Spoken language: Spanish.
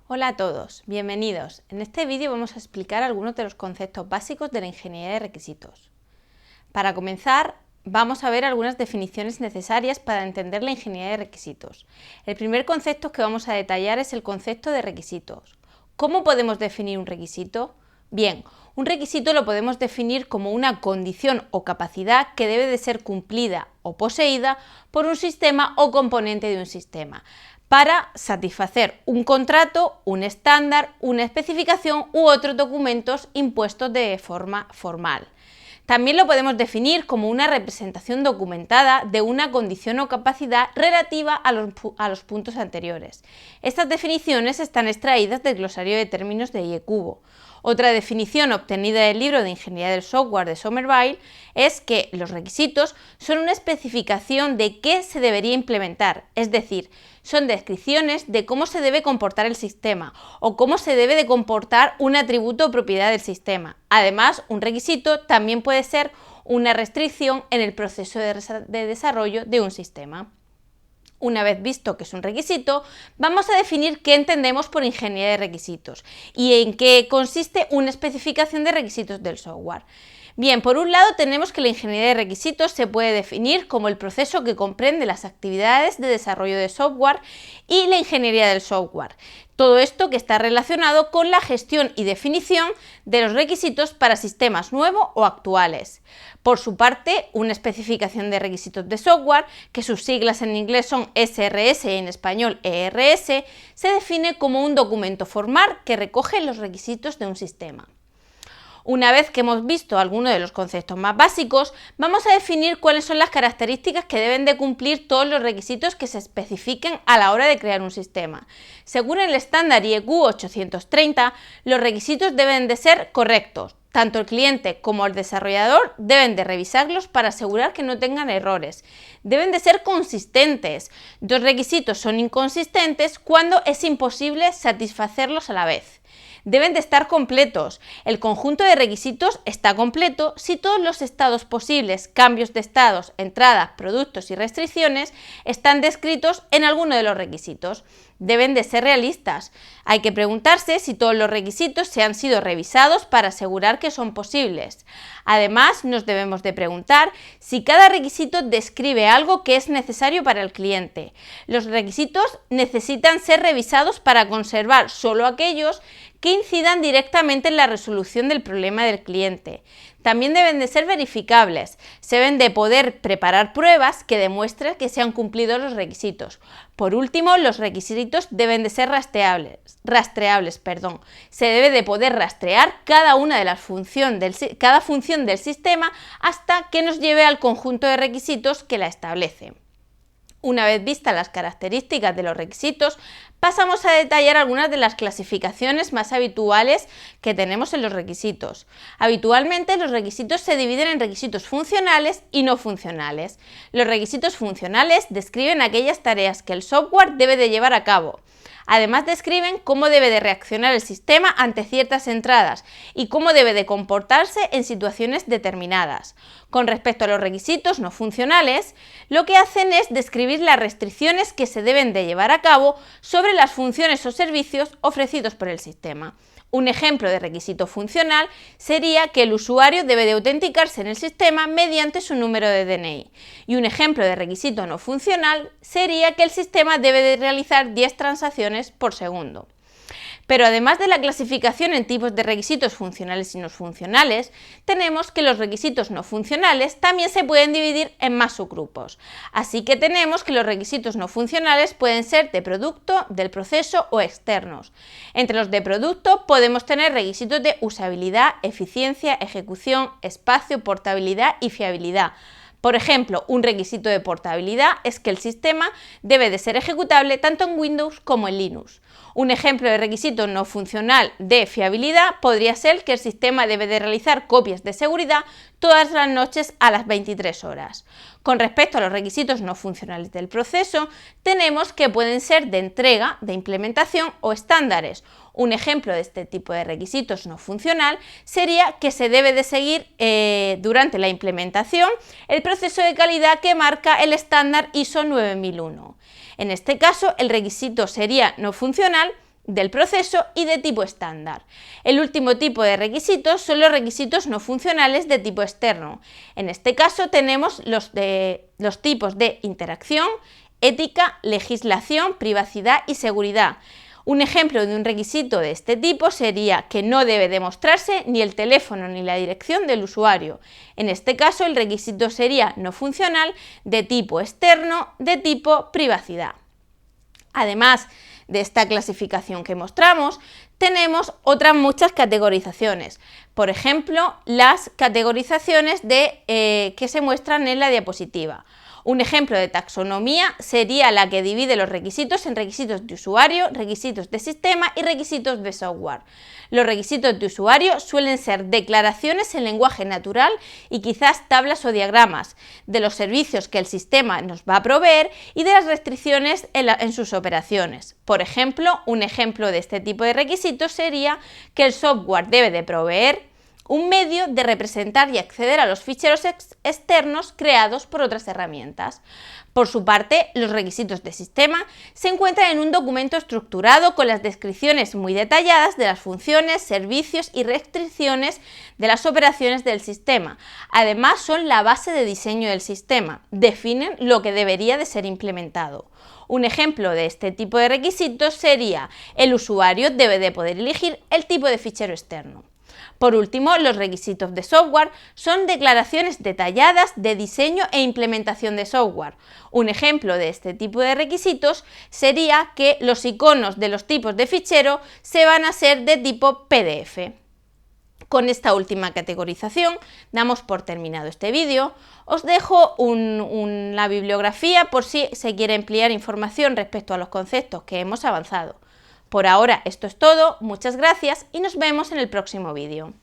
Hola a todos, bienvenidos. En este vídeo vamos a explicar algunos de los conceptos básicos de la ingeniería de requisitos. Para comenzar, vamos a ver algunas definiciones necesarias para entender la ingeniería de requisitos. El primer concepto que vamos a detallar es el concepto de requisitos. ¿Cómo podemos definir un requisito? Bien, un requisito lo podemos definir como una condición o capacidad que debe de ser cumplida o poseída por un sistema o componente de un sistema para satisfacer un contrato, un estándar, una especificación u otros documentos impuestos de forma formal. También lo podemos definir como una representación documentada de una condición o capacidad relativa a los puntos anteriores. Estas definiciones están extraídas del glosario de términos de IECUBO. Otra definición obtenida del libro de Ingeniería del Software de Somerville es que los requisitos son una especificación de qué se debería implementar, es decir, son descripciones de cómo se debe comportar el sistema o cómo se debe de comportar un atributo o propiedad del sistema. Además, un requisito también puede ser una restricción en el proceso de desarrollo de un sistema. Una vez visto que es un requisito, vamos a definir qué entendemos por ingeniería de requisitos y en qué consiste una especificación de requisitos del software. Bien, por un lado tenemos que la ingeniería de requisitos se puede definir como el proceso que comprende las actividades de desarrollo de software y la ingeniería del software. Todo esto que está relacionado con la gestión y definición de los requisitos para sistemas nuevos o actuales. Por su parte, una especificación de requisitos de software, que sus siglas en inglés son SRS y en español ERS, se define como un documento formal que recoge los requisitos de un sistema. Una vez que hemos visto algunos de los conceptos más básicos, vamos a definir cuáles son las características que deben de cumplir todos los requisitos que se especifiquen a la hora de crear un sistema. Según el estándar IEQ 830, los requisitos deben de ser correctos. Tanto el cliente como el desarrollador deben de revisarlos para asegurar que no tengan errores. Deben de ser consistentes. Dos requisitos son inconsistentes cuando es imposible satisfacerlos a la vez. Deben de estar completos. El conjunto de requisitos está completo si todos los estados posibles, cambios de estados, entradas, productos y restricciones están descritos en alguno de los requisitos. Deben de ser realistas. Hay que preguntarse si todos los requisitos se han sido revisados para asegurar que son posibles. Además, nos debemos de preguntar si cada requisito describe algo que es necesario para el cliente. Los requisitos necesitan ser revisados para conservar solo aquellos que incidan directamente en la resolución del problema del cliente. También deben de ser verificables. Se deben de poder preparar pruebas que demuestren que se han cumplido los requisitos. Por último, los requisitos deben de ser rastreables. Se debe de poder rastrear cada función del sistema hasta que nos lleve al conjunto de requisitos que la establece. Una vez vistas las características de los requisitos, pasamos a detallar algunas de las clasificaciones más habituales que tenemos en los requisitos. Habitualmente los requisitos se dividen en requisitos funcionales y no funcionales. Los requisitos funcionales describen aquellas tareas que el software debe de llevar a cabo. Además describen cómo debe de reaccionar el sistema ante ciertas entradas y cómo debe de comportarse en situaciones determinadas. Con respecto a los requisitos no funcionales, lo que hacen es describir las restricciones que se deben de llevar a cabo sobre las funciones o servicios ofrecidos por el sistema. Un ejemplo de requisito funcional sería que el usuario debe de autenticarse en el sistema mediante su número de DNI. Y un ejemplo de requisito no funcional sería que el sistema debe de realizar 10 transacciones por segundo. Pero además de la clasificación en tipos de requisitos funcionales y no funcionales, tenemos que los requisitos no funcionales también se pueden dividir en más subgrupos. Así que tenemos que los requisitos no funcionales pueden ser de producto, del proceso o externos. Entre los de producto podemos tener requisitos de usabilidad, eficiencia, ejecución, espacio, portabilidad y fiabilidad. Por ejemplo, un requisito de portabilidad es que el sistema debe de ser ejecutable tanto en Windows como en Linux. Un ejemplo de requisito no funcional de fiabilidad podría ser que el sistema debe de realizar copias de seguridad todas las noches a las 23 horas. Con respecto a los requisitos no funcionales del proceso, tenemos que pueden ser de entrega, de implementación o estándares. Un ejemplo de este tipo de requisitos no funcional sería que se debe de seguir durante la implementación el proceso de calidad que marca el estándar ISO 9001. En este caso, el requisito sería no funcional del proceso y de tipo estándar. El último tipo de requisitos son los requisitos no funcionales de tipo externo. En este caso tenemos los tipos de interacción, ética, legislación, privacidad y seguridad. Un ejemplo de un requisito de este tipo sería que no debe demostrarse ni el teléfono ni la dirección del usuario. En este caso el requisito sería no funcional de tipo externo, de tipo privacidad. Además de esta clasificación que mostramos, tenemos otras muchas categorizaciones. Por ejemplo, las categorizaciones que se muestran en la diapositiva. Un ejemplo de taxonomía sería la que divide los requisitos en requisitos de usuario, requisitos de sistema y requisitos de software. Los requisitos de usuario suelen ser declaraciones en lenguaje natural y quizás tablas o diagramas de los servicios que el sistema nos va a proveer y de las restricciones en sus operaciones. Por ejemplo, un ejemplo de este tipo de requisitos sería que el software debe de proveer un medio de representar y acceder a los ficheros externos creados por otras herramientas. Por su parte, los requisitos de sistema se encuentran en un documento estructurado con las descripciones muy detalladas de las funciones, servicios y restricciones de las operaciones del sistema. Además, son la base de diseño del sistema, definen lo que debería de ser implementado. Un ejemplo de este tipo de requisitos sería: el usuario debe de poder elegir el tipo de fichero externo. Por último, los requisitos de software son declaraciones detalladas de diseño e implementación de software. Un ejemplo de este tipo de requisitos sería que los iconos de los tipos de fichero se van a ser de tipo PDF. Con esta última categorización damos por terminado este vídeo. Os dejo la bibliografía por si se quiere ampliar información respecto a los conceptos que hemos avanzado. Por ahora esto es todo, muchas gracias y nos vemos en el próximo vídeo.